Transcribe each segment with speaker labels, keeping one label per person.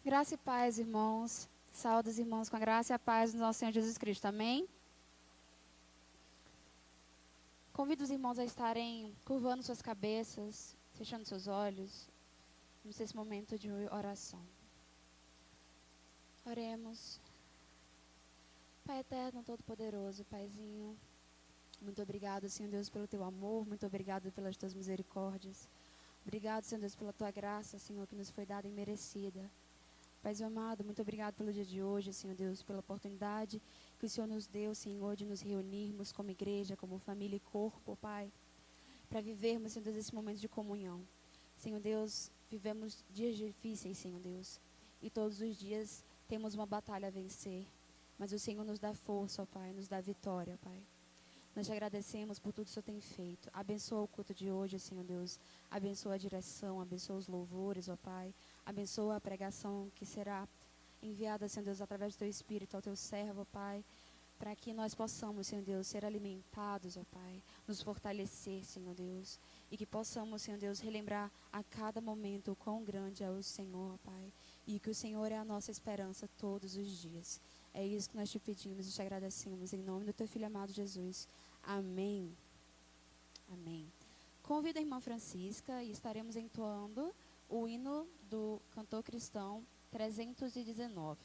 Speaker 1: Graça e paz, irmãos. Saúde os irmãos com a graça e a paz do nosso Senhor Jesus Cristo. Amém? Convido os irmãos a estarem curvando suas cabeças, fechando seus olhos, nesse momento de oração. Oremos. Pai eterno, todo-poderoso, Paizinho, muito obrigado, Senhor Deus, pelo teu amor, muito obrigado pelas tuas misericórdias. Obrigado, Senhor Deus, pela tua graça, Senhor, que nos foi dada e merecida. Paizinho amado, muito obrigado pelo dia de hoje, Senhor Deus, pela oportunidade que o Senhor nos deu, Senhor, de nos reunirmos como igreja, como família e corpo, Pai, para vivermos, Senhor Deus, esse momento de comunhão. Senhor Deus, vivemos dias difíceis, Senhor Deus, e todos os dias temos uma batalha a vencer, mas o Senhor nos dá força, ó Pai, nos dá vitória, Pai. Nós te agradecemos por tudo que o Senhor tem feito. Abençoa o culto de hoje, Senhor Deus. Abençoa a direção, abençoa os louvores, ó Pai. Abençoa a pregação que será enviada, Senhor Deus, através do Teu Espírito ao Teu servo, ó Pai. Para que nós possamos, Senhor Deus, ser alimentados, ó Pai. Nos fortalecer, Senhor Deus. E que possamos, Senhor Deus, relembrar a cada momento o quão grande é o Senhor, ó Pai. E que o Senhor é a nossa esperança todos os dias. É isso que nós te pedimos e te agradecemos. Em nome do Teu Filho amado Jesus. Amém. Amém. Convido a irmã Francisca e estaremos entoando o hino do cantor cristão 319.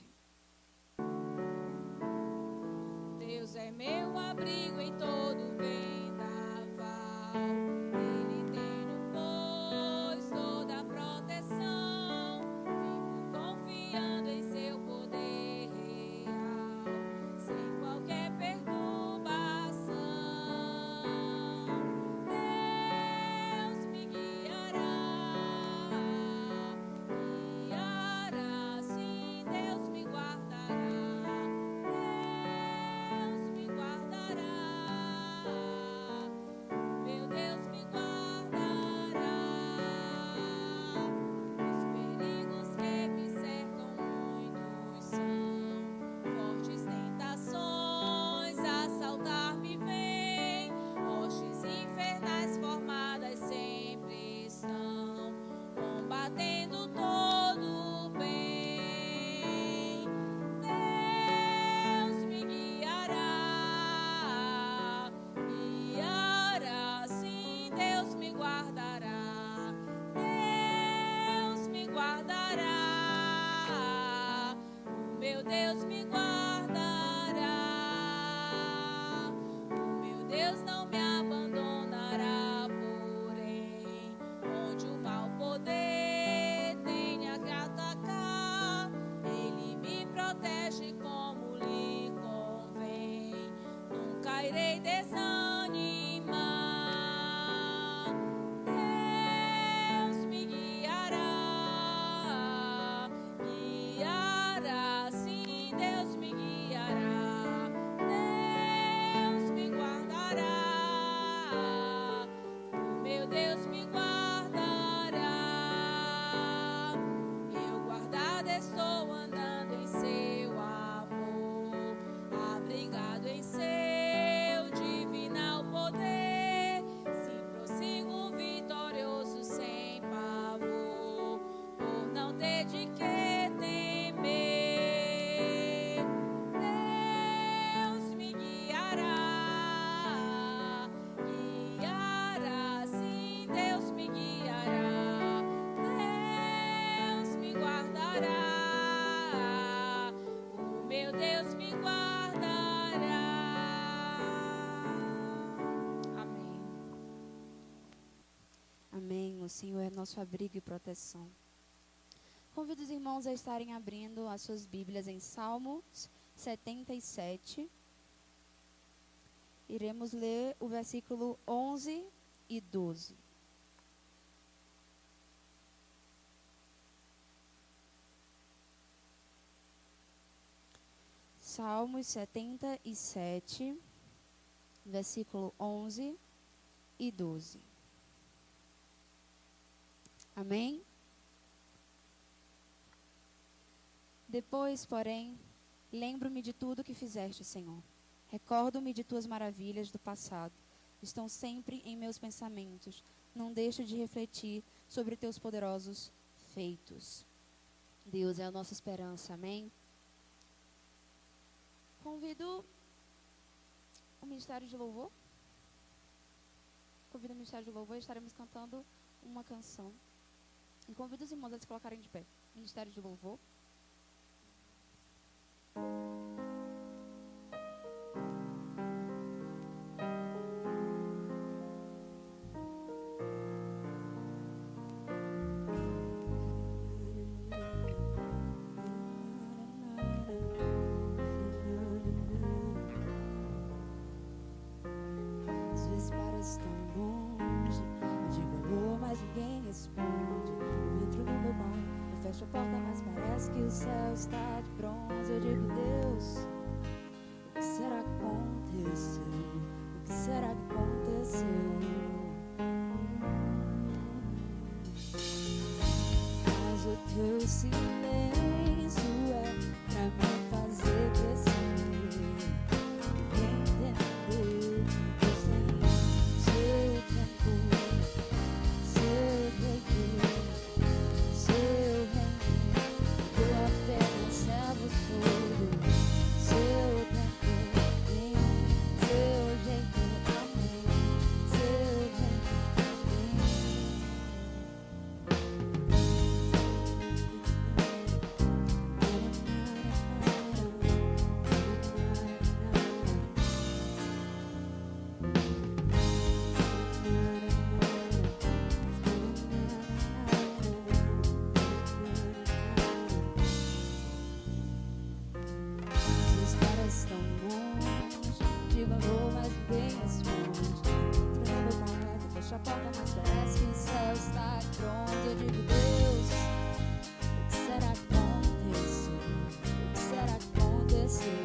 Speaker 2: Deus é meu abrigo em todo vendaval. Ele tem-no, pois, toda a proteção. Vivo confiando em seu poder real, sem qualquer perturbação. Deus me guiará, sim, Deus me guardará. Deus me guardará, meu Deus me guardará. Os perigos que me cercam muitos são, fortes tentações assaltar-me vêm, hostes infernais formadas sempre estão, combatendo todo o bem. Deus me guiará, sim, Deus me guardará. Deus me guardará, o meu Deus me guardará. O meu Deus não me abandonará, porém, onde o mau poder tenha que atacar, Ele me protege como lhe convém. Nunca irei desanimar. Deus me guiará, sim, Deus me guiará. Deus me guardará, o meu Deus me guardará. Eu guardado estou andando em seu amor, abrigado em seu divinal poder. Se prossigo vitorioso sem pavor, por não ter de que temer. Deus me guiará, sim, Deus me guiará. Deus me guardará, o meu Deus me guardará. Amém.
Speaker 1: Amém. O Senhor é nosso abrigo e proteção. Convido os irmãos a estarem abrindo as suas Bíblias em Salmos 77. Iremos ler o versículo 11 e 12. Salmos 77, versículo 11 e 12. Amém? Depois, porém, lembro-me de tudo que fizeste, Senhor. Recordo-me de tuas maravilhas do passado. Estão sempre em meus pensamentos. Não deixo de refletir sobre teus poderosos feitos. Deus é a nossa esperança, amém? Convido o Ministério de Louvor. Convido o Ministério de Louvor e estaremos cantando uma canção. E convido os irmãos a se colocarem de pé. Ministério de Louvor.
Speaker 3: Às vezes parece tão longe, eu digo alô, mas ninguém responde. Eu entro no meu quarto, eu fecho a porta, mas parece que o céu está de bronze. Eu digo, Deus, o que será que aconteceu? O que será que aconteceu? Mas o teu silêncio é pra me fazer crescer e entender que eu sei seu tempo, seu jeito, seu reino. Eu apenas servo surdo, seu tempo, seu jeito, amém, seu reino, às vezes parece tão longe, digo alô, mas ninguém responde. Entro no meu quarto, fecho a porta, mas parece que o céu está pronto. Eu digo, Deus, o que será que aconteceu? O que será que aconteceu?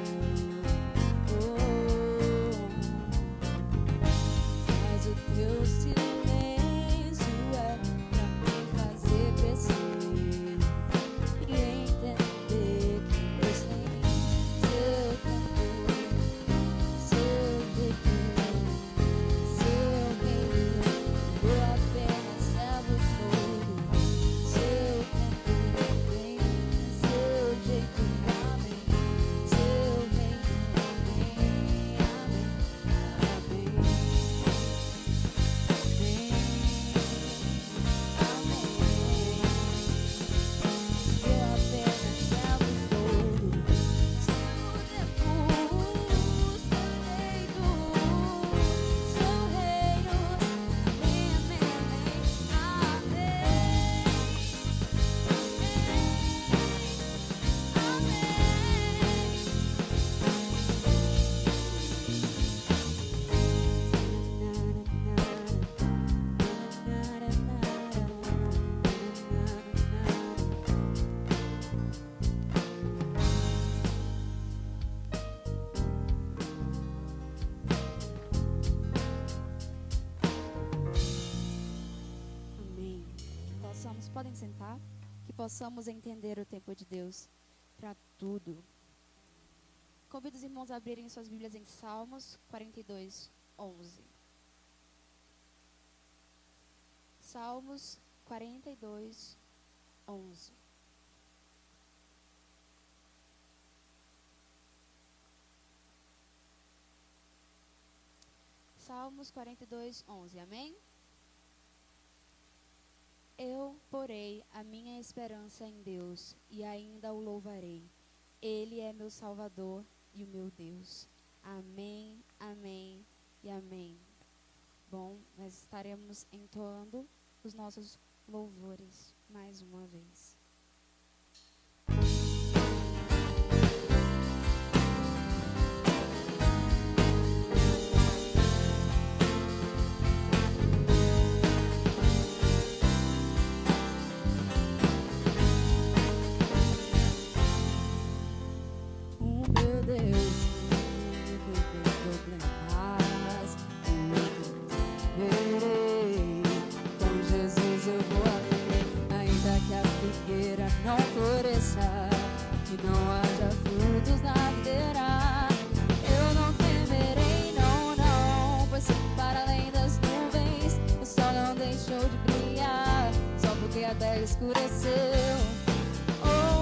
Speaker 3: Mas o teu silêncio é pra me fazer crescer e entender que Deus tem seu tempo, seu jeito, seu reino. Eu apenas servo surdo, seu tempo vem, seu jeito, amém, seu reino vem, amém, amém, eu apenas servo surdo, seu tempo, seu jeito, seu reino, amém, amém, amém.
Speaker 1: Podem sentar, que possamos entender o tempo de Deus para tudo. Convido os irmãos a abrirem suas Bíblias em Salmos 42, 11. Salmos 42, 11. Salmos 42, 11. Amém? Eu porei a minha esperança em Deus e ainda o louvarei. Ele é meu Salvador e o meu Deus. Amém, amém e amém. Bom, nós estaremos entoando os nossos louvores mais uma vez.
Speaker 3: O meu Deus que problemas, verei. Com Jesus eu vou além, ainda que a figueira não floresça, que não haja frutos na videira. Eu não temerei, não, não, pois sei que para além das nuvens o sol não deixou de brilhar, só porque a terra escureceu. Oh,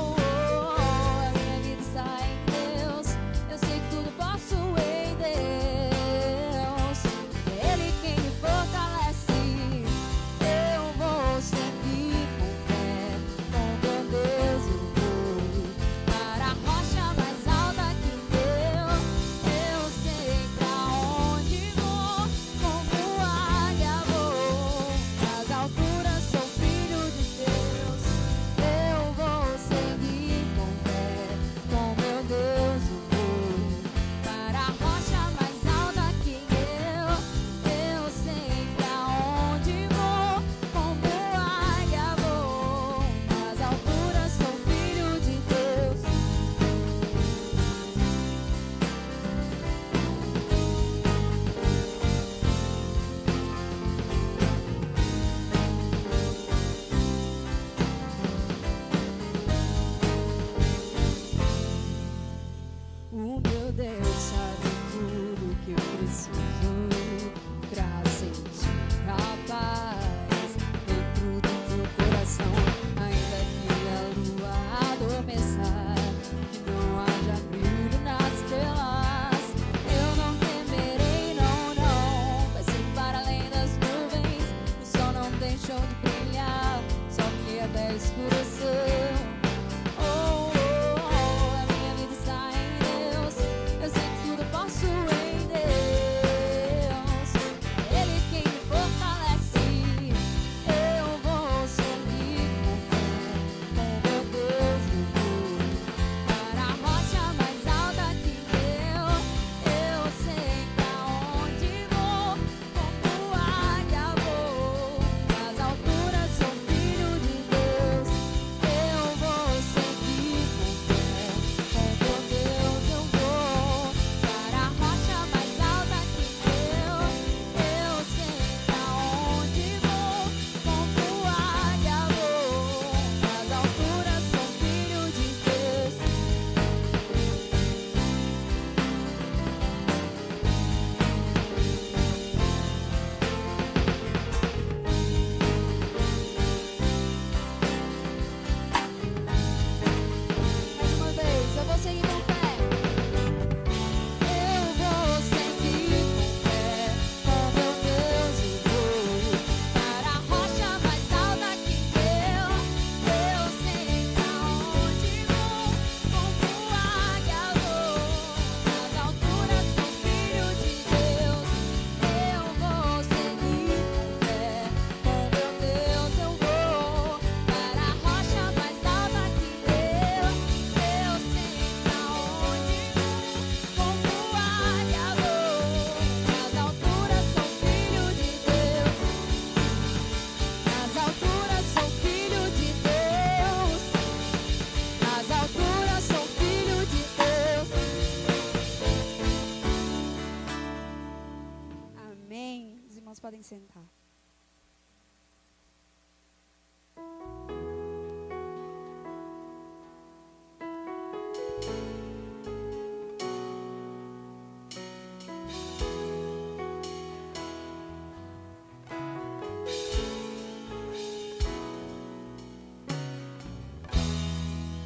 Speaker 1: podem sentar.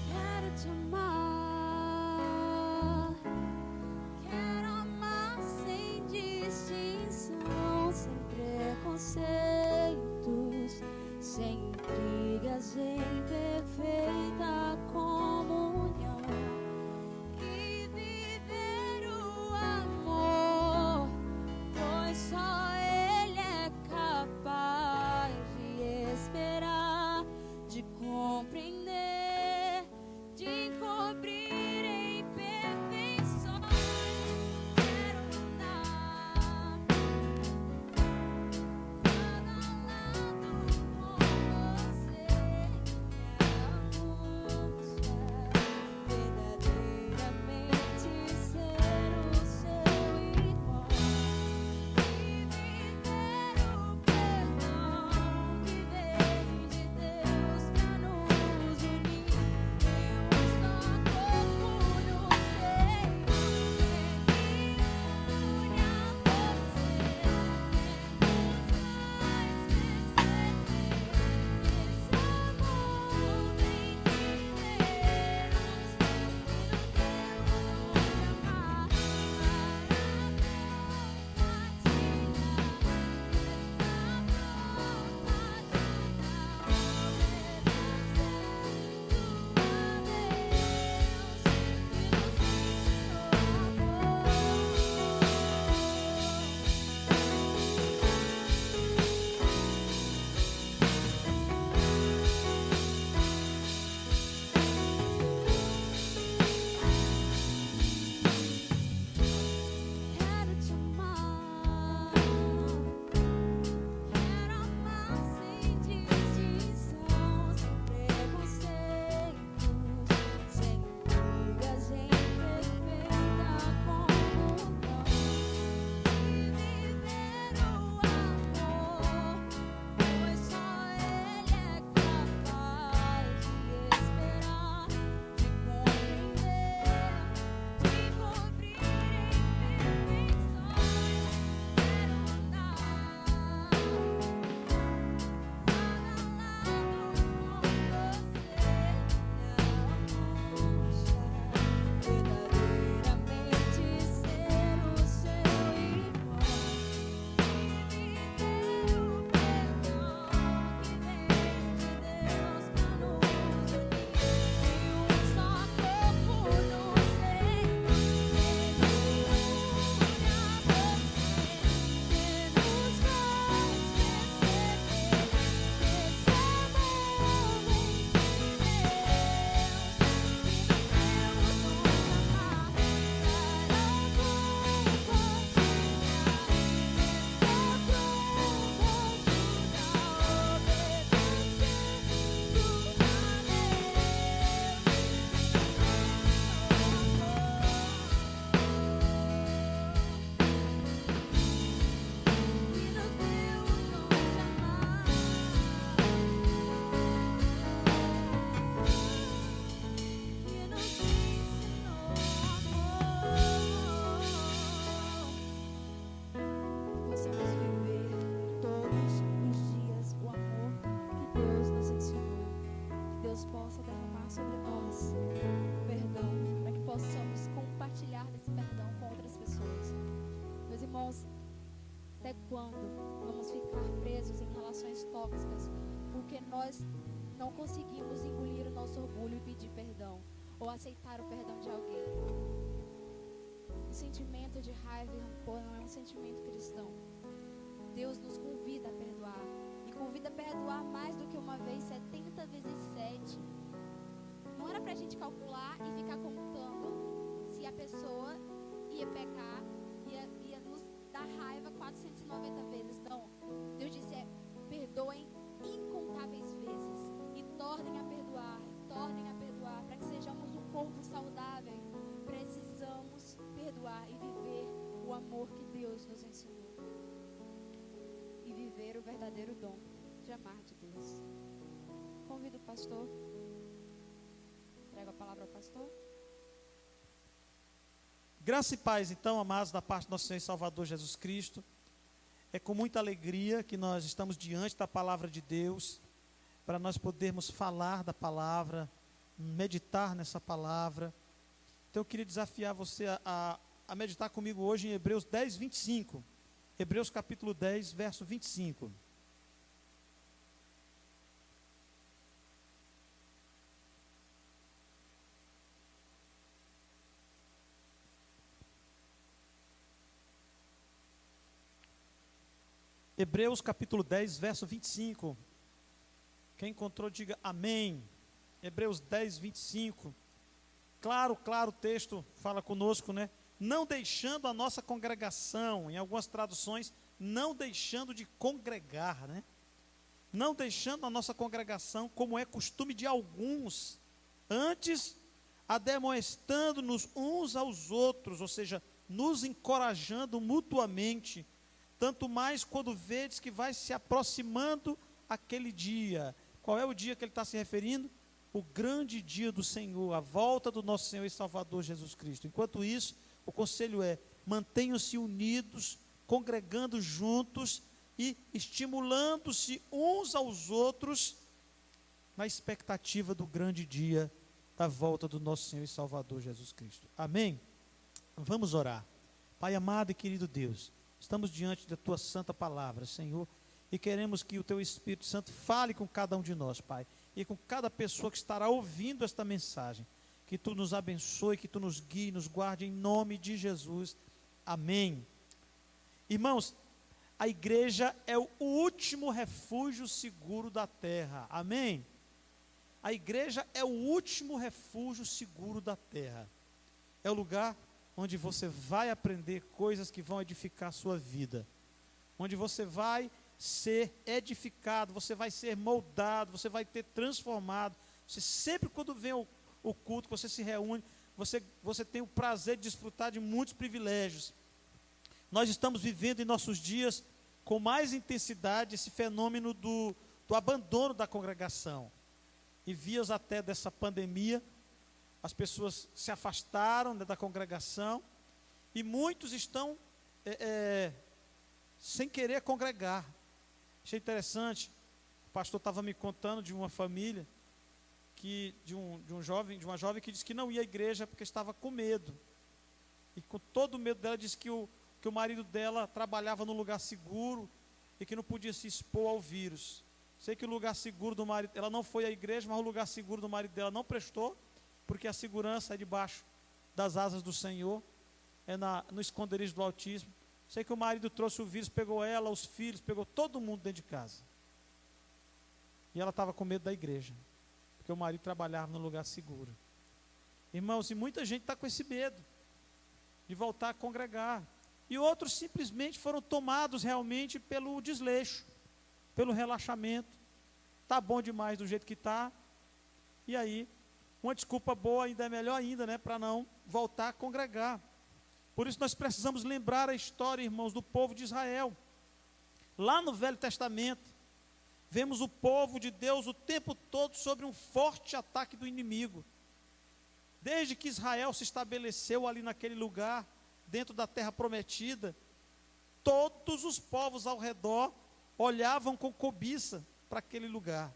Speaker 3: Quero te amar, quero amar sem distinção, sem preconceitos, sem intrigas, em perfeita comunhão e viver o amor, pois só Ele é capaz de esperar, de compreender, de encobrir em perfeições. Quero andar lado a lado com você, verdadeiramente ser o seu irmão e viver o perdão que vem de Deus pra nos unir em um só corpo no Senhor, que une a você, que nos faz perceber esse amor vem de Deus, e nos deu o dom de amar para Quero te amar, quero amar sem distinção, sem preconceitos, sem intrigas, em perfeita comunhão e viver o amor, pois só Ele é capaz de esperar, de compreender, de cobrir em perfeições. Quero andar lado a lado com você, verdadeiramente ser o seu irmão e viver o perdão que vem de Deus pra nos unir em um só corpo no Senhor, que une a você, que nos faz perceber esse amor vem de possamos viver todos os dias o amor que Deus nos ensinou, que Deus possa derramar sobre nós o perdão, para que possamos compartilhar desse perdão com outras pessoas. Meus irmãos, até quando vamos ficar presos em relações tóxicas porque nós não conseguimos engolir o nosso orgulho e pedir perdão ou aceitar o perdão de alguém? O sentimento de raiva e rancor não é um sentimento cristão. Deus nos convida a perdoar, e convida a perdoar mais do que uma vez, 70 vezes 7. Não era pra gente calcular e ficar contando se a pessoa ia pecar, ia nos dar raiva 490 vezes. Não, Deus disse, perdoem incontáveis vezes, e tornem a perdoar, para que sejamos um povo saudável. Precisamos perdoar e viver o amor que Deus nos ensinou.
Speaker 1: viver o verdadeiro dom de amar de Deus. Convido o pastor. Entrego a palavra ao pastor.
Speaker 4: Graça e paz, então, amados, da parte do nosso Senhor e Salvador Jesus Cristo. É com muita alegria que nós estamos diante da palavra de Deus, para nós podermos falar da palavra, meditar nessa palavra. Então eu queria desafiar você a meditar comigo hoje em Hebreus 10, 25. Hebreus capítulo 10, verso 25. Hebreus capítulo 10, verso 25. Quem encontrou, diga amém. Hebreus 10, 25. Claro, o texto fala conosco, né? Não deixando a nossa congregação, em algumas traduções, não deixando de congregar, né? Não deixando a nossa congregação, como é costume de alguns, antes ademoestando-nos uns aos outros, ou seja, nos encorajando mutuamente, tanto mais quando vedes que vai se aproximando aquele dia. Qual é o dia que ele está se referindo? O grande dia do Senhor, a volta do nosso Senhor e Salvador Jesus Cristo. Enquanto isso, o conselho é: mantenham-se unidos, congregando juntos e estimulando-se uns aos outros na expectativa do grande dia da volta do nosso Senhor e Salvador Jesus Cristo. Amém? Vamos orar. Pai amado e querido Deus, estamos diante da Tua santa palavra, Senhor, e queremos que o Teu Espírito Santo fale com cada um de nós, Pai, e com cada pessoa que estará ouvindo esta mensagem. Que Tu nos abençoe, que Tu nos guie, nos guarde em nome de Jesus. Amém. Irmãos, a igreja é o último refúgio seguro da terra. Amém? A igreja é o último refúgio seguro da terra. É o lugar onde você vai aprender coisas que vão edificar a sua vida. Onde você vai ser edificado, você vai ser moldado, você vai ter transformado. Você sempre, quando vem o culto, você se reúne, você tem o prazer de desfrutar de muitos privilégios. Nós estamos vivendo em nossos dias com mais intensidade esse fenômeno do abandono da congregação. Em vias até dessa pandemia, as pessoas se afastaram, né, da congregação, e muitos estão sem querer congregar. Achei interessante, o pastor estava me contando de uma família, de uma jovem que disse que não ia à igreja porque estava com medo. E com todo o medo dela, disse que o marido dela trabalhava num lugar seguro e que não podia se expor ao vírus. Sei que o lugar seguro do marido, ela não foi à igreja, mas o lugar seguro do marido dela não prestou, porque a segurança é debaixo das asas do Senhor, é no esconderijo do Altíssimo. Sei que o marido trouxe o vírus, pegou ela, os filhos, pegou todo mundo dentro de casa. E ela estava com medo da igreja, porque o marido trabalhava num lugar seguro. Irmãos, e muita gente está com esse medo de voltar a congregar. E outros simplesmente foram tomados realmente pelo desleixo, pelo relaxamento. Está bom demais do jeito que está. E aí, uma desculpa boa ainda é melhor ainda, né, para não voltar a congregar. Por isso nós precisamos lembrar a história, irmãos, do povo de Israel. Lá no Velho Testamento, vemos o povo de Deus o tempo todo sobre um forte ataque do inimigo. Desde que Israel se estabeleceu ali naquele lugar, dentro da terra prometida, todos os povos ao redor olhavam com cobiça para aquele lugar.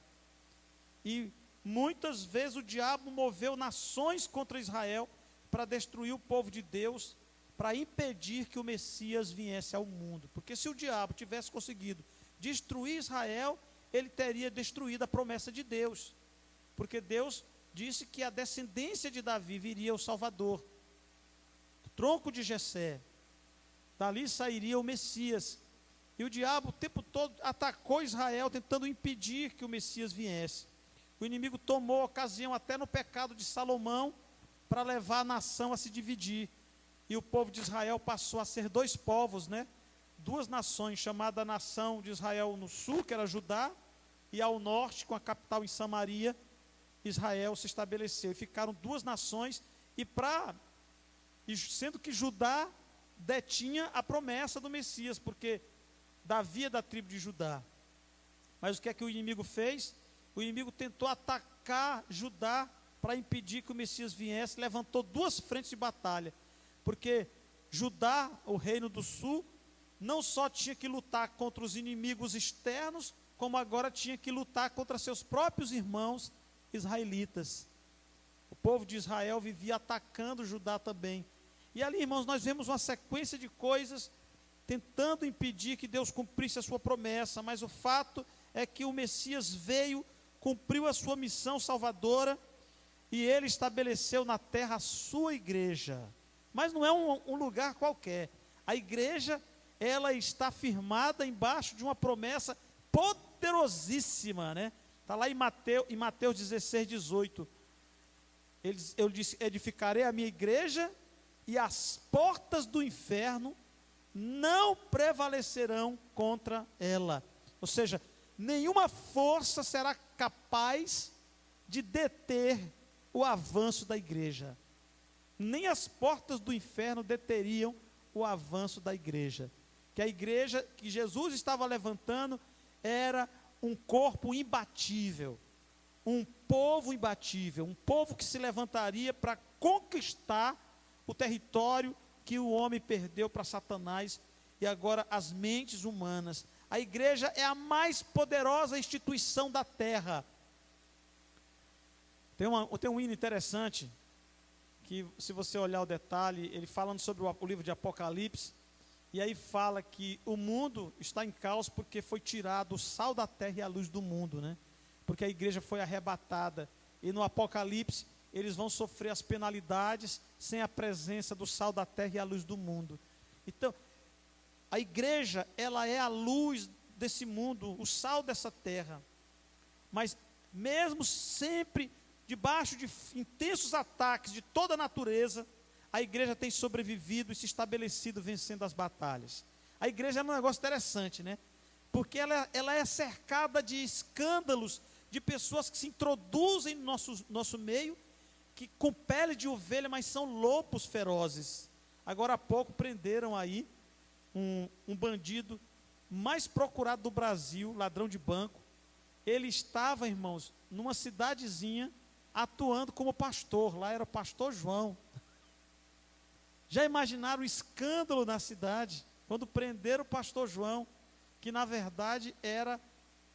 Speaker 4: E muitas vezes o diabo moveu nações contra Israel para destruir o povo de Deus, para impedir que o Messias viesse ao mundo. Porque se o diabo tivesse conseguido destruir Israel, ele teria destruído a promessa de Deus. Porque Deus disse que a descendência de Davi viria o Salvador, o tronco de Jessé, dali sairia o Messias. E o diabo o tempo todo atacou Israel, tentando impedir que o Messias viesse. O inimigo tomou ocasião até no pecado de Salomão, para levar a nação a se dividir. E o povo de Israel passou a ser dois povos, né? Duas nações, chamada a nação de Israel no sul, que era Judá, e ao norte, com a capital em Samaria, Israel se estabeleceu. E ficaram duas nações, sendo que Judá detinha a promessa do Messias, porque Davi é da tribo de Judá. Mas o que é que o inimigo fez? O inimigo tentou atacar Judá para impedir que o Messias viesse, levantou duas frentes de batalha, porque Judá, o reino do sul, não só tinha que lutar contra os inimigos externos, como agora tinha que lutar contra seus próprios irmãos israelitas. O povo de Israel vivia atacando Judá também. E ali, irmãos, nós vemos uma sequência de coisas tentando impedir que Deus cumprisse a sua promessa, mas o fato é que o Messias veio, cumpriu a sua missão salvadora, e ele estabeleceu na terra a sua igreja. Mas não é um lugar qualquer. A igreja, ela está firmada embaixo de uma promessa poderosíssima, né? Está lá em Mateus 16, 18. Eu disse: edificarei a minha igreja, e as portas do inferno não prevalecerão contra ela. Ou seja, nenhuma força será capaz de deter o avanço da igreja. Nem as portas do inferno deteriam o avanço da igreja. Que a igreja que Jesus estava levantando era um corpo imbatível, um povo imbatível, um povo que se levantaria para conquistar o território que o homem perdeu para Satanás e agora as mentes humanas. A igreja é a mais poderosa instituição da terra. Tem um hino interessante, que se você olhar o detalhe, ele falando sobre o livro de Apocalipse, e aí fala que o mundo está em caos porque foi tirado o sal da terra e a luz do mundo, né? Porque a igreja foi arrebatada, e no Apocalipse eles vão sofrer as penalidades sem a presença do sal da terra e a luz do mundo. Então, a igreja, ela é a luz desse mundo, o sal dessa terra, mas mesmo sempre debaixo de intensos ataques de toda a natureza, a igreja tem sobrevivido e se estabelecido vencendo as batalhas. A igreja é um negócio interessante, né? Porque ela é cercada de escândalos, de pessoas que se introduzem no nosso meio, que com pele de ovelha, mas são lobos ferozes. Agora há pouco prenderam aí um bandido mais procurado do Brasil, ladrão de banco. Ele estava, irmãos, numa cidadezinha, atuando como pastor. Lá era o pastor João. Já imaginaram o escândalo na cidade, quando prenderam o pastor João, que na verdade era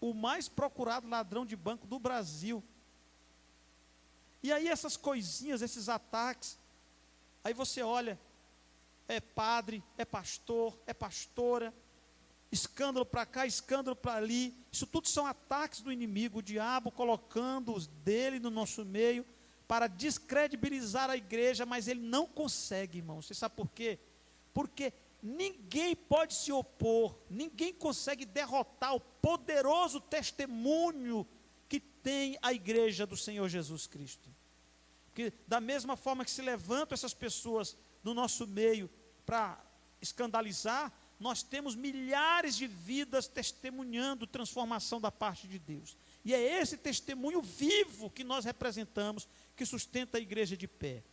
Speaker 4: o mais procurado ladrão de banco do Brasil. E aí essas coisinhas, esses ataques, aí você olha, é padre, é pastor, é pastora, escândalo para cá, escândalo para ali, isso tudo são ataques do inimigo, o diabo colocando os dele no nosso meio, para descredibilizar a igreja, mas ele não consegue, irmão. Você sabe por quê? Porque ninguém pode se opor, ninguém consegue derrotar o poderoso testemunho que tem a igreja do Senhor Jesus Cristo. Porque da mesma forma que se levantam essas pessoas no nosso meio para escandalizar, nós temos milhares de vidas testemunhando transformação da parte de Deus. E é esse testemunho vivo que nós representamos, que sustenta a igreja de pé.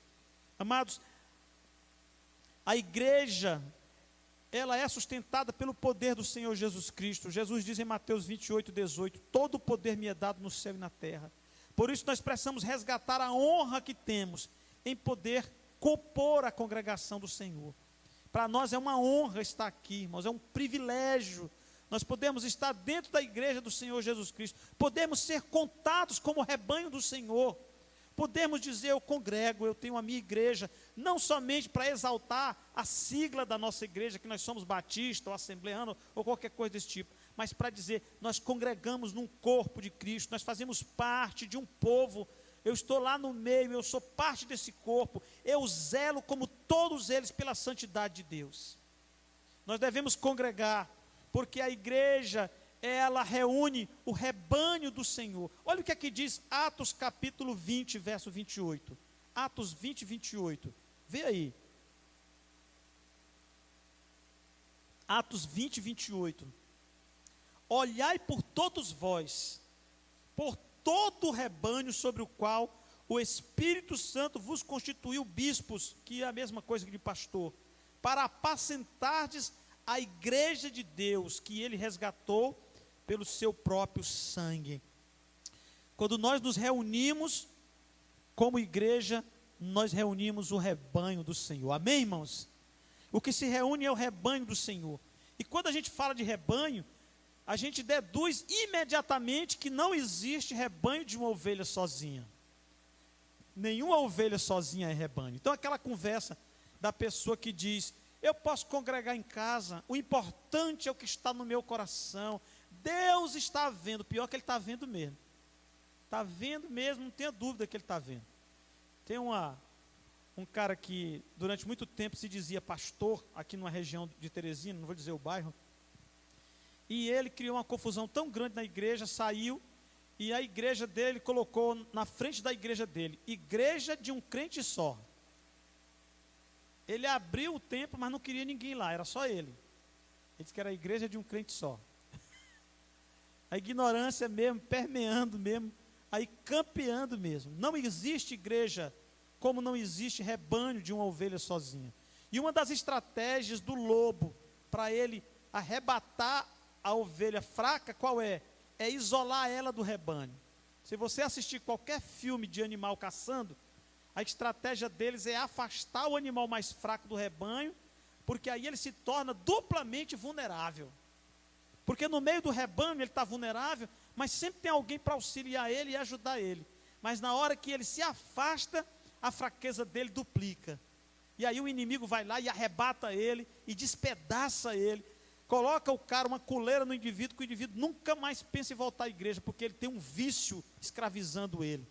Speaker 4: Amados, a igreja, ela é sustentada pelo poder do Senhor Jesus Cristo. Jesus diz em Mateus 28, 18, todo o poder me é dado no céu e na terra. Por isso nós precisamos resgatar a honra que temos em poder compor a congregação do Senhor. Para nós é uma honra estar aqui, irmãos, é um privilégio. Nós podemos estar dentro da igreja do Senhor Jesus Cristo, podemos ser contados como rebanho do Senhor, podemos dizer: eu congrego, eu tenho a minha igreja, não somente para exaltar a sigla da nossa igreja, que nós somos batista ou assembleano ou qualquer coisa desse tipo, mas para dizer: nós congregamos num corpo de Cristo, nós fazemos parte de um povo, eu estou lá no meio, eu sou parte desse corpo, eu zelo como todos eles pela santidade de Deus. Nós devemos congregar, porque a igreja, ela reúne o rebanho do Senhor. Olha o que aqui diz Atos capítulo 20, verso 28. Atos 20, 28. Vê aí. Atos 20, 28. Olhai por todos vós, por todo o rebanho sobre o qual o Espírito Santo vos constituiu bispos, que é a mesma coisa que de pastor, para apacentardes a igreja de Deus que ele resgatou pelo seu próprio sangue. Quando nós nos reunimos como igreja, nós reunimos o rebanho do Senhor. Amém, irmãos? O que se reúne é o rebanho do Senhor. E quando a gente fala de rebanho, a gente deduz imediatamente que não existe rebanho de uma ovelha sozinha. Nenhuma ovelha sozinha é rebanho. Então aquela conversa da pessoa que diz: eu posso congregar em casa, o importante é o que está no meu coração. Deus está vendo. Pior que ele está vendo mesmo. Está vendo mesmo, não tenha dúvida que ele está vendo. Tem um cara que durante muito tempo se dizia pastor, aqui numa região de Teresina, não vou dizer o bairro, e ele criou uma confusão tão grande na igreja, saiu, e a igreja dele colocou na frente da igreja dele, igreja de um crente só. Ele abriu o templo, mas não queria ninguém lá, era só ele. Ele disse que era a igreja de um crente só. A ignorância mesmo, permeando mesmo, aí campeando mesmo. Não existe igreja como não existe rebanho de uma ovelha sozinha. E uma das estratégias do lobo para ele arrebatar a ovelha fraca, qual é? É isolar ela do rebanho. Se você assistir qualquer filme de animal caçando, a estratégia deles é afastar o animal mais fraco do rebanho, porque aí ele se torna duplamente vulnerável. Porque no meio do rebanho ele está vulnerável, mas sempre tem alguém para auxiliar ele e ajudar ele. Mas na hora que ele se afasta, a fraqueza dele duplica. E aí o inimigo vai lá e arrebata ele e despedaça ele. Coloca o cara, uma coleira no indivíduo, que o indivíduo nunca mais pensa em voltar à igreja, porque ele tem um vício escravizando ele.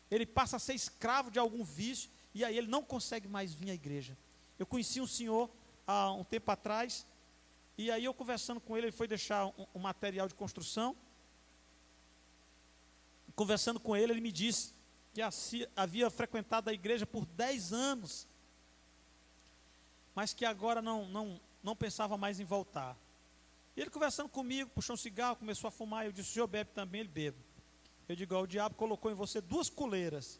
Speaker 4: Ele passa a ser escravo de algum vício, e aí ele não consegue mais vir à igreja. Eu conheci um senhor há um tempo atrás, e aí eu conversando com ele, ele foi deixar um material de construção. Conversando com ele, ele me disse que havia frequentado a igreja por 10 anos, mas que agora não pensava mais em voltar. E ele conversando comigo, puxou um cigarro, começou a fumar, eu disse: o senhor bebe também? Ele bebe. Eu digo: o diabo colocou em você 2 coleiras,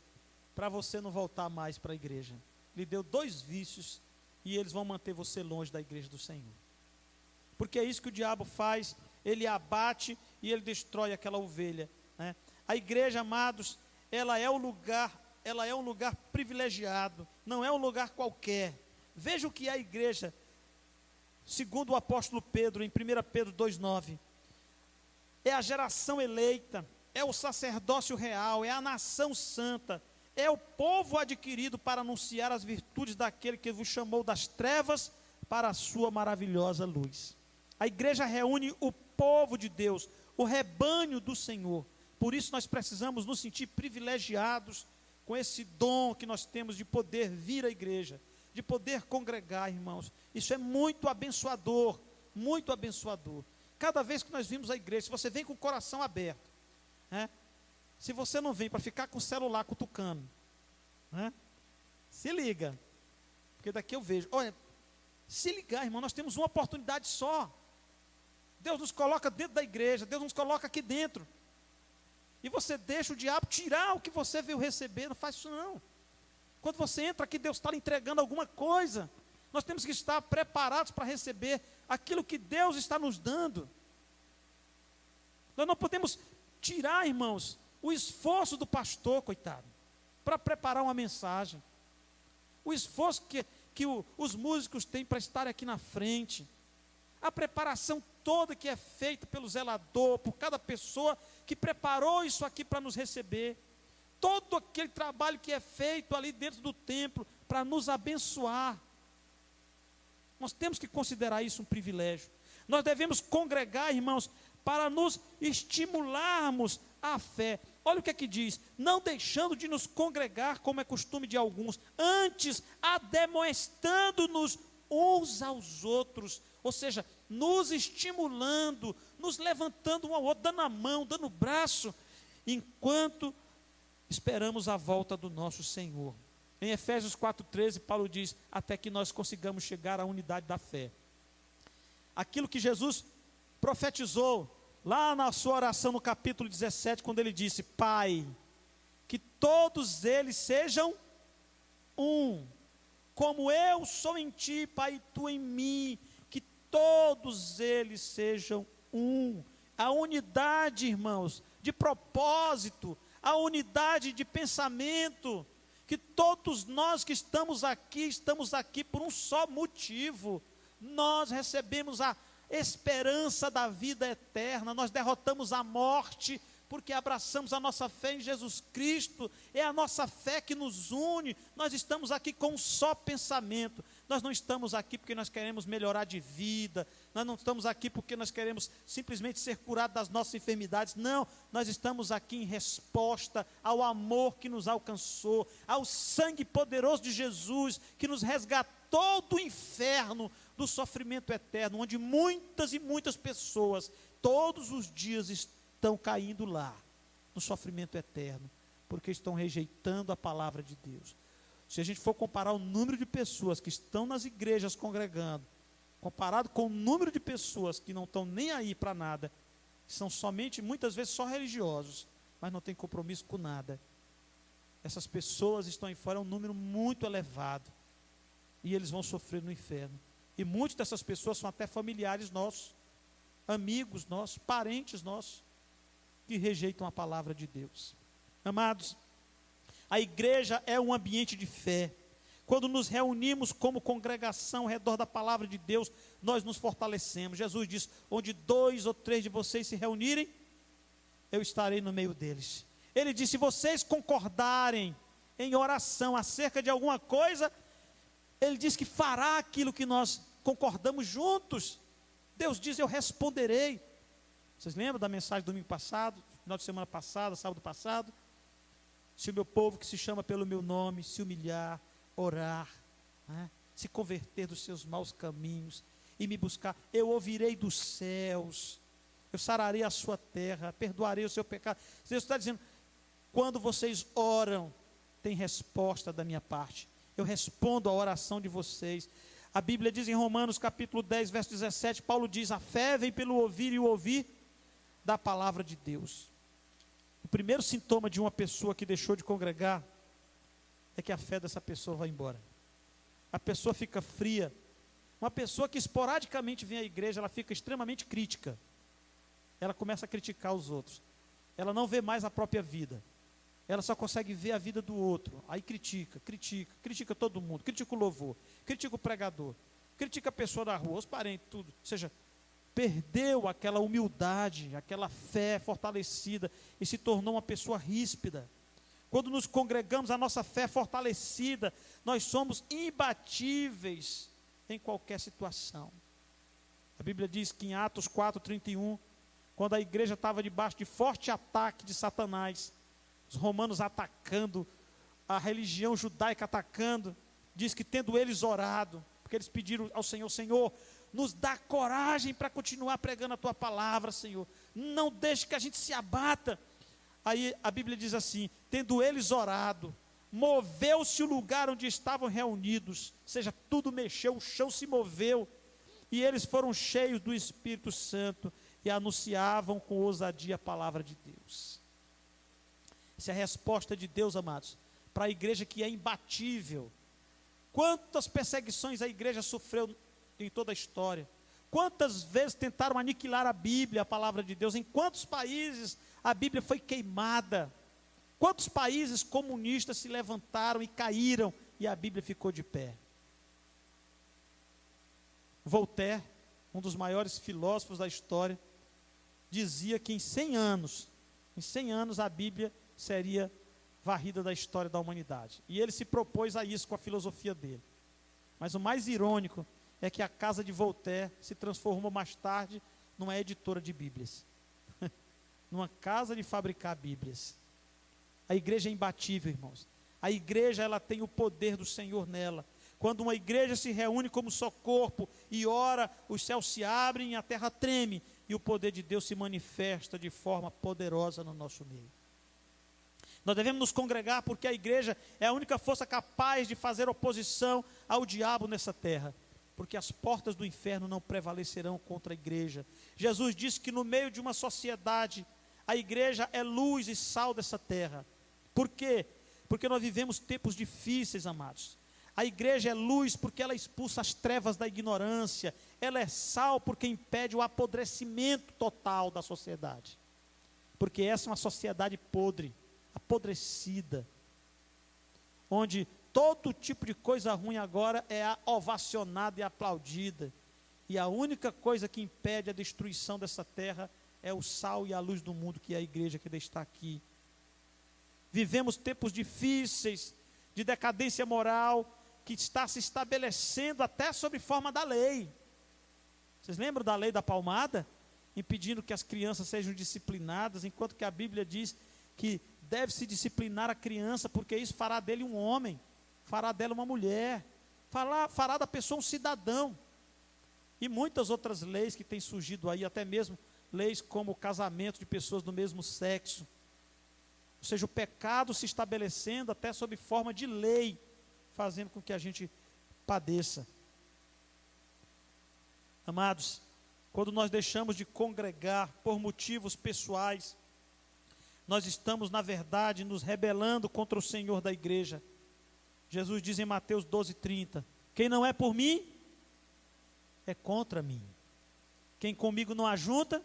Speaker 4: para você não voltar mais para a igreja. Lhe deu 2 vícios, e eles vão manter você longe da igreja do Senhor. Porque é isso que o diabo faz, ele abate e ele destrói aquela ovelha, né? A igreja, amados, ela é um lugar privilegiado, não é um lugar qualquer. Veja o que é a igreja, segundo o apóstolo Pedro, em 1 Pedro 2,9. É a geração eleita, é o sacerdócio real, é a nação santa, é o povo adquirido para anunciar as virtudes daquele que vos chamou das trevas para a sua maravilhosa luz. A igreja reúne o povo de Deus, o rebanho do Senhor. Por isso nós precisamos nos sentir privilegiados com esse dom que nós temos de poder vir à igreja, de poder congregar, irmãos. Isso é muito abençoador, muito abençoador. Cada vez que nós vimos a igreja, se você vem com o coração aberto, né? Se você não vem para ficar com o celular cutucando, né? Se liga, porque daqui eu vejo. Olha, se ligar, irmão, nós temos uma oportunidade só. Deus nos coloca dentro da igreja, Deus nos coloca aqui dentro. E você deixa o diabo tirar o que você veio receber, não faz isso não. Quando você entra aqui, Deus está lhe entregando alguma coisa. Nós temos que estar preparados para receber aquilo que Deus está nos dando. Nós não podemos tirar, irmãos, o esforço do pastor, coitado, para preparar uma mensagem. O esforço que os músicos têm para estar aqui na frente. A preparação toda que é feita pelo zelador, por cada pessoa que preparou isso aqui para nos receber. Todo aquele trabalho que é feito ali dentro do templo para nos abençoar. Nós temos que considerar isso um privilégio. Nós devemos congregar, irmãos, para nos estimularmos à fé. Olha o que é que diz: não deixando de nos congregar, como é costume de alguns, antes ademoestando-nos uns aos outros, ou seja, nos estimulando, nos levantando um ao outro, dando a mão, dando o braço, enquanto esperamos a volta do nosso Senhor. Em Efésios 4,13, Paulo diz: até que nós consigamos chegar à unidade da fé. Aquilo que Jesus profetizou lá na sua oração no capítulo 17, quando ele disse: Pai, que todos eles sejam um, como eu sou em ti, Pai, e tu em mim, que todos eles sejam um. A unidade, irmãos, de propósito, a unidade de pensamento, que todos nós que estamos aqui por um só motivo. Nós recebemos a esperança da vida eterna, nós derrotamos a morte, porque abraçamos a nossa fé em Jesus Cristo, é a nossa fé que nos une. Nós estamos aqui com um só pensamento, nós não estamos aqui porque nós queremos melhorar de vida, nós não estamos aqui porque nós queremos simplesmente ser curados das nossas enfermidades, não, nós estamos aqui em resposta ao amor que nos alcançou, ao sangue poderoso de Jesus, que nos resgatou do inferno, do sofrimento eterno, onde muitas e muitas pessoas, todos os dias estão caindo lá, no sofrimento eterno, porque estão rejeitando a palavra de Deus. Se a gente for comparar o número de pessoas que estão nas igrejas congregando, comparado com o número de pessoas que não estão nem aí para nada, são somente, muitas vezes, só religiosos, mas não têm compromisso com nada. Essas pessoas estão aí fora, é um número muito elevado, e eles vão sofrer no inferno. E muitas dessas pessoas são até familiares nossos, amigos nossos, parentes nossos, que rejeitam a palavra de Deus. Amados, a igreja é um ambiente de fé. Quando nos reunimos como congregação ao redor da palavra de Deus, nós nos fortalecemos. Jesus diz: onde 2 ou 3 de vocês se reunirem, eu estarei no meio deles. Ele disse: se vocês concordarem em oração acerca de alguma coisa, Ele diz que fará aquilo que nós concordamos juntos. Deus diz: eu responderei. Vocês lembram da mensagem do domingo passado, final de semana passada, sábado passado? Se o meu povo que se chama pelo meu nome se humilhar, orar, né, se converter dos seus maus caminhos e me buscar, eu ouvirei dos céus, eu sararei a sua terra, perdoarei o seu pecado. Deus está dizendo: quando vocês oram, tem resposta da minha parte. Eu respondo a oração de vocês. A Bíblia diz em Romanos capítulo 10, verso 17, Paulo diz: a fé vem pelo ouvir e o ouvir da palavra de Deus. O primeiro sintoma de uma pessoa que deixou de congregar é que a fé dessa pessoa vai embora. A pessoa fica fria. Uma pessoa que esporadicamente vem à igreja, ela fica extremamente crítica. Ela começa a criticar os outros. Ela não vê mais a própria vida. Ela só consegue ver a vida do outro. Aí critica todo mundo, critica o louvor, critica o pregador, critica a pessoa da rua, os parentes, tudo. Ou seja, perdeu aquela humildade, aquela fé fortalecida e se tornou uma pessoa ríspida. Quando nos congregamos, a nossa fé é fortalecida, nós somos imbatíveis em qualquer situação. A Bíblia diz que em Atos 4:31, quando a igreja estava debaixo de forte ataque de Satanás, os romanos atacando, a religião judaica atacando, diz que tendo eles orado, porque eles pediram ao Senhor: Senhor, nos dá coragem para continuar pregando a tua palavra, Senhor, não deixe que a gente se abata. Aí a Bíblia diz assim: tendo eles orado, moveu-se o lugar onde estavam reunidos, ou seja, tudo mexeu, o chão se moveu, e eles foram cheios do Espírito Santo e anunciavam com ousadia a palavra de Deus. Essa é a resposta de Deus, amados, para a igreja que é imbatível. Quantas perseguições a igreja sofreu em toda a história? Quantas vezes tentaram aniquilar a Bíblia, a palavra de Deus? Em quantos países a Bíblia foi queimada? Quantos países comunistas se levantaram e caíram e a Bíblia ficou de pé? Voltaire, um dos maiores filósofos da história, dizia que em 100 anos a Bíblia seria varrida da história da humanidade. E ele se propôs a isso com a filosofia dele. Mas o mais irônico é que a casa de Voltaire se transformou mais tarde numa editora de Bíblias. Numa casa de fabricar Bíblias. A igreja é imbatível, irmãos. A igreja, ela tem o poder do Senhor nela. Quando uma igreja se reúne como só corpo e ora, os céus se abrem e a terra treme, e o poder de Deus se manifesta de forma poderosa no nosso meio. Nós devemos nos congregar porque a igreja é a única força capaz de fazer oposição ao diabo nessa terra, porque as portas do inferno não prevalecerão contra a igreja. Jesus disse que no meio de uma sociedade, a igreja é luz e sal dessa terra. Por quê? Porque nós vivemos tempos difíceis, amados. A igreja é luz porque ela expulsa as trevas da ignorância. Ela é sal porque impede o apodrecimento total da sociedade. Porque essa é uma sociedade podre, apodrecida, onde todo tipo de coisa ruim agora é ovacionada e aplaudida. E a única coisa que impede a destruição dessa terra é o sal e a luz do mundo, que é a igreja que está aqui. Vivemos tempos difíceis, de decadência moral, que está se estabelecendo até sob forma da lei. Vocês lembram da lei da palmada? Impedindo que as crianças sejam disciplinadas, enquanto que a Bíblia diz que deve-se disciplinar a criança, porque isso fará dele um homem, fará dela uma mulher, fará da pessoa um cidadão. E muitas outras leis que têm surgido aí, até mesmo leis como o casamento de pessoas do mesmo sexo. Ou seja, o pecado se estabelecendo até sob forma de lei, fazendo com que a gente padeça. Amados, quando nós deixamos de congregar por motivos pessoais, nós estamos, na verdade, nos rebelando contra o Senhor da igreja. Jesus diz em Mateus 12:30, quem não é por mim, é contra mim. Quem comigo não ajunta,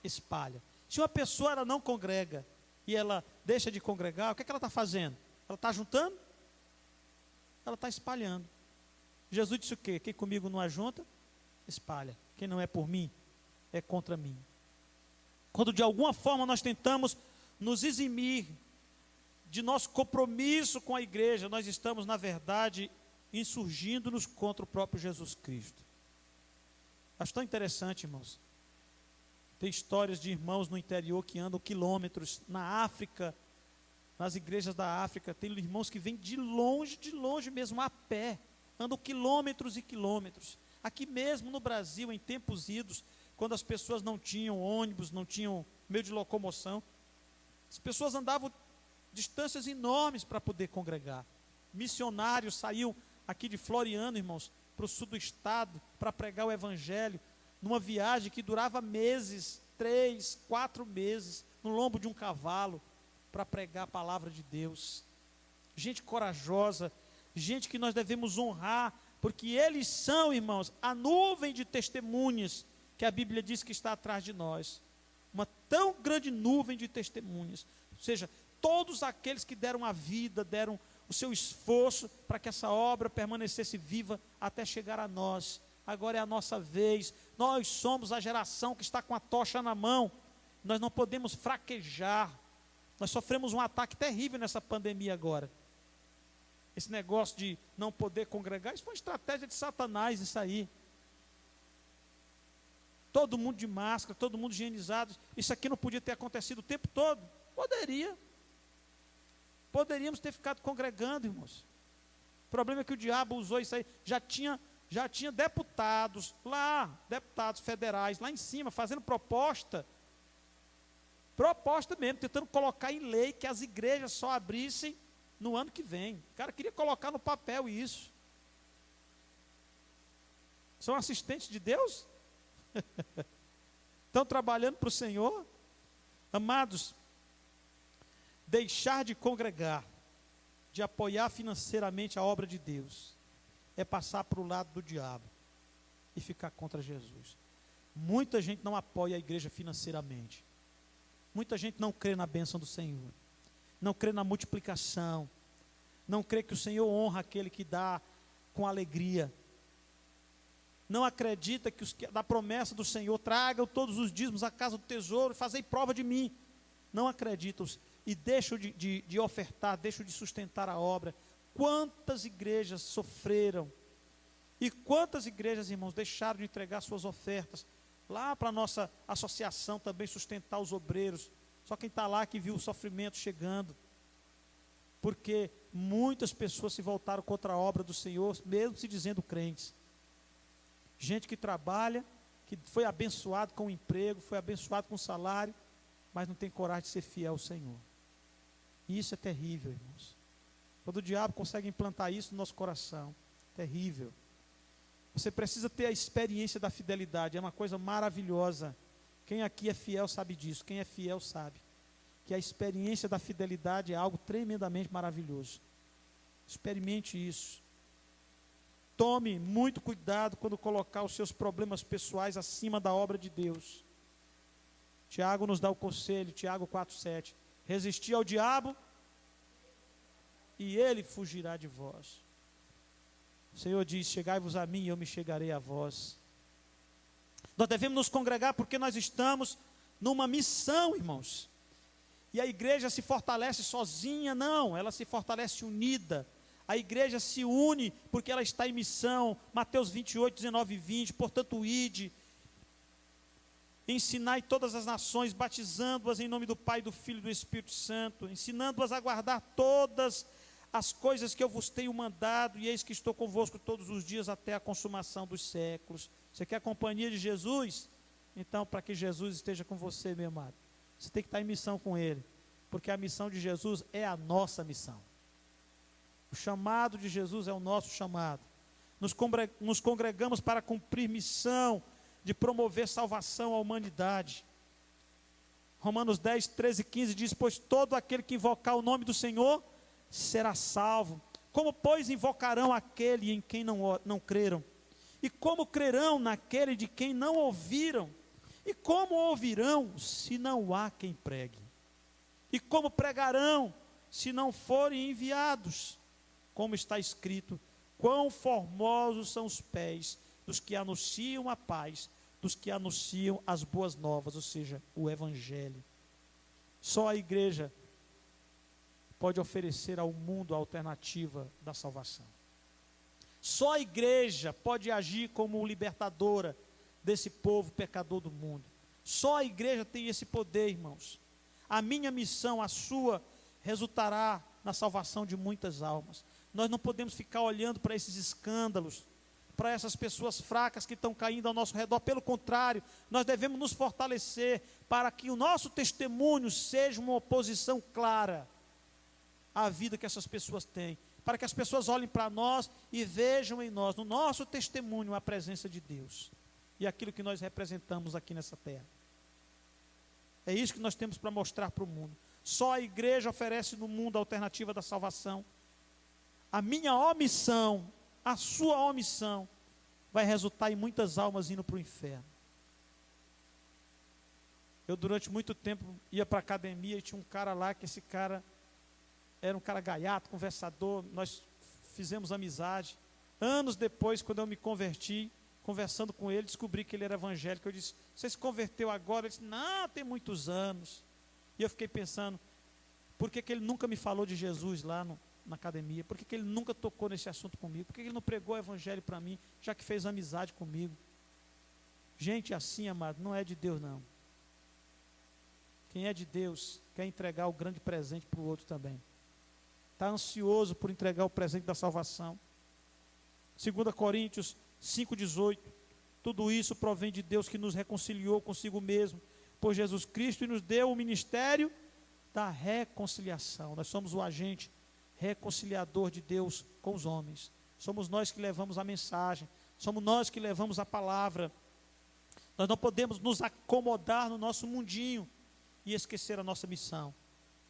Speaker 4: espalha. Se uma pessoa ela não congrega e ela deixa de congregar, o que é que ela está fazendo? Ela está juntando? Ela está espalhando. Jesus disse o quê? Quem comigo não ajunta, espalha. Quem não é por mim, é contra mim. Quando de alguma forma nós tentamos nos eximir de nosso compromisso com a igreja, nós estamos, na verdade, insurgindo-nos contra o próprio Jesus Cristo. Acho tão interessante, irmãos. Tem histórias de irmãos no interior que andam quilômetros, na África, nas igrejas da África, tem irmãos que vêm de longe mesmo, a pé, andam quilômetros e quilômetros. Aqui mesmo no Brasil, em tempos idos, quando as pessoas não tinham ônibus, não tinham meio de locomoção, as pessoas andavam distâncias enormes para poder congregar. Missionários saíam aqui de Floriano, irmãos, para o sul do estado, para pregar o evangelho, numa viagem que durava meses, 3, 4 meses, no lombo de um cavalo, para pregar a palavra de Deus. Gente corajosa, gente que nós devemos honrar, porque eles são, irmãos, a nuvem de testemunhas que a Bíblia diz que está atrás de nós. Uma tão grande nuvem de testemunhas. Ou seja, todos aqueles que deram a vida, deram o seu esforço para que essa obra permanecesse viva até chegar a nós. Agora é a nossa vez. Nós somos a geração que está com a tocha na mão. Nós não podemos fraquejar. Nós sofremos um ataque terrível nessa pandemia agora. Esse negócio de não poder congregar, isso foi uma estratégia de Satanás, isso aí. Todo mundo de máscara, todo mundo higienizado. Isso aqui não podia ter acontecido o tempo todo? Poderia. Poderíamos ter ficado congregando, irmãos. O problema é que o diabo usou isso aí. Já tinha deputados lá, deputados federais, lá em cima, fazendo proposta mesmo, tentando colocar em lei que as igrejas só abrissem no ano que vem. O cara queria colocar no papel isso. São assistentes de Deus? Estão trabalhando para o Senhor? Amados, deixar de congregar, de apoiar financeiramente a obra de Deus, é passar para o lado do diabo e ficar contra Jesus. Muita gente não apoia a igreja financeiramente. Muita gente não crê na bênção do Senhor. Não crê na multiplicação. Não crê que o Senhor honra aquele que dá com alegria. Não acredita que da promessa do Senhor, tragam todos os dízimos à casa do tesouro e fazei prova de mim. Não acreditam e deixam de ofertar, deixam de sustentar a obra. Quantas igrejas sofreram e quantas igrejas, irmãos, deixaram de entregar suas ofertas lá para a nossa associação também sustentar os obreiros. Só quem está lá que viu o sofrimento chegando, porque muitas pessoas se voltaram contra a obra do Senhor, mesmo se dizendo crentes. Gente que trabalha, que foi abençoado com o emprego, foi abençoado com o salário, mas não tem coragem de ser fiel ao Senhor. E isso é terrível, irmãos. Quando o diabo consegue implantar isso no nosso coração, terrível. Você precisa ter a experiência da fidelidade, é uma coisa maravilhosa. Quem aqui é fiel sabe disso, quem é fiel sabe que a experiência da fidelidade é algo tremendamente maravilhoso. Experimente isso. Tome muito cuidado quando colocar os seus problemas pessoais acima da obra de Deus. Tiago nos dá o conselho, Tiago 4,7. Resistir ao diabo e ele fugirá de vós. O Senhor diz: chegai-vos a mim e eu me chegarei a vós. Nós devemos nos congregar porque nós estamos numa missão, irmãos. E a igreja se fortalece sozinha, não, ela se fortalece unida. A igreja se une porque ela está em missão. Mateus 28, 19 e 20. Portanto, ide, ensinai todas as nações, batizando-as em nome do Pai, do Filho e do Espírito Santo, ensinando-as a guardar todas as coisas que eu vos tenho mandado, e eis que estou convosco todos os dias até a consumação dos séculos. Você quer a companhia de Jesus? Então, para que Jesus esteja com você, meu amado, você tem que estar em missão com Ele, porque a missão de Jesus é a nossa missão. O chamado de Jesus é o nosso chamado. Nos congregamos para cumprir missão de promover salvação à humanidade. Romanos 10, 13 e 15 diz: pois todo aquele que invocar o nome do Senhor será salvo. Como, pois, invocarão aquele em quem não creram? E como crerão naquele de quem não ouviram? E como ouvirão se não há quem pregue? E como pregarão se não forem enviados? Como está escrito: quão formosos são os pés dos que anunciam a paz, dos que anunciam as boas novas, ou seja, o Evangelho. Só a igreja pode oferecer ao mundo a alternativa da salvação. Só a igreja pode agir como libertadora desse povo pecador do mundo. Só a igreja tem esse poder, irmãos. A minha missão, a sua, resultará na salvação de muitas almas. Nós não podemos ficar olhando para esses escândalos, para essas pessoas fracas que estão caindo ao nosso redor. Pelo contrário, nós devemos nos fortalecer para que o nosso testemunho seja uma oposição clara à vida que essas pessoas têm, para que as pessoas olhem para nós e vejam em nós, no nosso testemunho, a presença de Deus e aquilo que nós representamos aqui nessa terra. É isso que nós temos para mostrar para o mundo. Só a igreja oferece no mundo a alternativa da salvação. A minha omissão, a sua omissão, vai resultar em muitas almas indo para o inferno. Eu durante muito tempo ia para a academia e tinha um cara lá, que esse cara era um cara gaiato, conversador, nós fizemos amizade. Anos depois, quando eu me converti, conversando com ele, descobri que ele era evangélico. Eu disse: você se converteu agora? Ele disse: não, tem muitos anos. E eu fiquei pensando, por que ele nunca me falou de Jesus lá na academia? Por que ele nunca tocou nesse assunto comigo? Por que ele não pregou o evangelho para mim, já que fez amizade comigo? Gente assim, amado, não é de Deus, não. Quem é de Deus quer entregar o grande presente para o outro também. Está ansioso por entregar o presente da salvação. 2 Coríntios 5,18. Tudo isso provém de Deus, que nos reconciliou consigo mesmo por Jesus Cristo e nos deu o ministério da reconciliação. Nós somos o agente reconciliador de Deus com os homens. Somos nós que levamos a mensagem, somos nós que levamos a palavra. Nós não podemos nos acomodar no nosso mundinho e esquecer a nossa missão.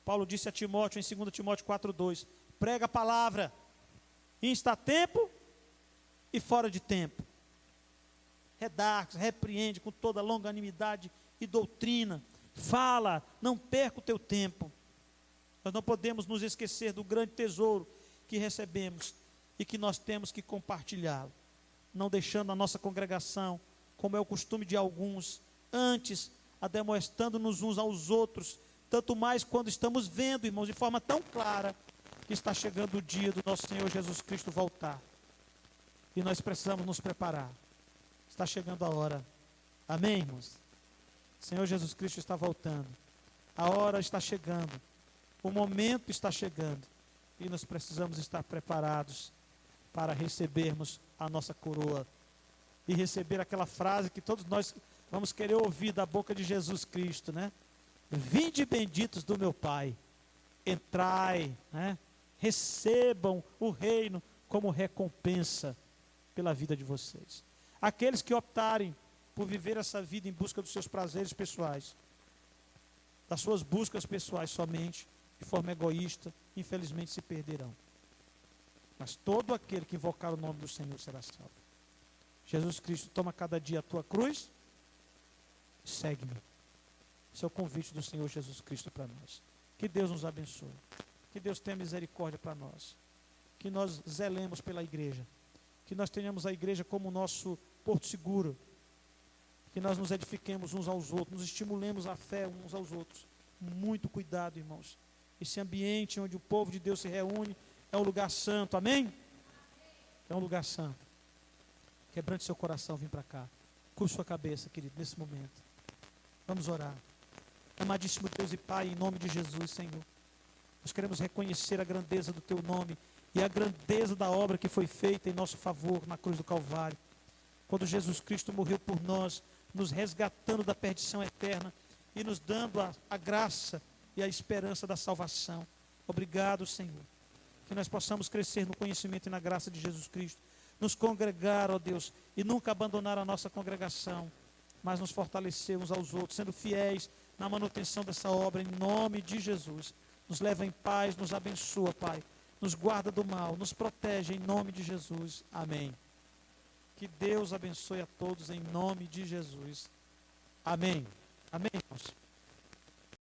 Speaker 4: Paulo disse a Timóteo em 2 Timóteo 4,2: prega a palavra, insta a tempo e fora de tempo. Redargue, repreende com toda longanimidade e doutrina. Fala, não perca o teu tempo. Nós não podemos nos esquecer do grande tesouro que recebemos e que nós temos que compartilhá-lo, não deixando a nossa congregação, como é o costume de alguns, antes ademoestando-nos uns aos outros, tanto mais quando estamos vendo, irmãos, de forma tão clara que está chegando o dia do nosso Senhor Jesus Cristo voltar. E nós precisamos nos preparar. Está chegando a hora. Amém, irmãos? O Senhor Jesus Cristo está voltando. A hora está chegando. O momento está chegando. E nós precisamos estar preparados para recebermos a nossa coroa. E receber aquela frase que todos nós vamos querer ouvir da boca de Jesus Cristo, né? Vinde benditos do meu Pai. Entrai, né? Recebam o reino como recompensa pela vida de vocês. Aqueles que optarem por viver essa vida em busca dos seus prazeres pessoais, das suas buscas pessoais somente, de forma egoísta, infelizmente se perderão. mas todo aquele que invocar o nome do Senhor será salvo. Jesus Cristo, toma cada dia a tua cruz, segue-me. Esse é o convite do Senhor Jesus Cristo para nós. Que Deus nos abençoe. Que Deus tenha misericórdia para nós. Que nós zelemos pela igreja. Que nós tenhamos a igreja como nosso porto seguro. Que nós nos edifiquemos uns aos outros, nos estimulemos a fé uns aos outros. Muito cuidado, irmãos. Esse ambiente onde o povo de Deus se reúne é um lugar santo, amém? É um lugar santo. Quebrante seu coração, vem para cá. Curva sua cabeça, querido, nesse momento. Vamos orar. Amadíssimo Deus e Pai, em nome de Jesus, Senhor. Nós queremos reconhecer a grandeza do Teu nome e a grandeza da obra que foi feita em nosso favor na cruz do Calvário. Quando Jesus Cristo morreu por nós, nos resgatando da perdição eterna e nos dando a graça e a esperança da salvação. Obrigado, Senhor. Que nós possamos crescer no conhecimento e na graça de Jesus Cristo. Nos congregar, ó Deus, e nunca abandonar a nossa congregação, mas nos fortalecer uns aos outros, sendo fiéis na manutenção dessa obra, em nome de Jesus. Nos leva em paz, nos abençoa, Pai. Nos guarda do mal, nos protege em nome de Jesus. Amém. Que Deus abençoe a todos em nome de Jesus. Amém. Amém, irmãos.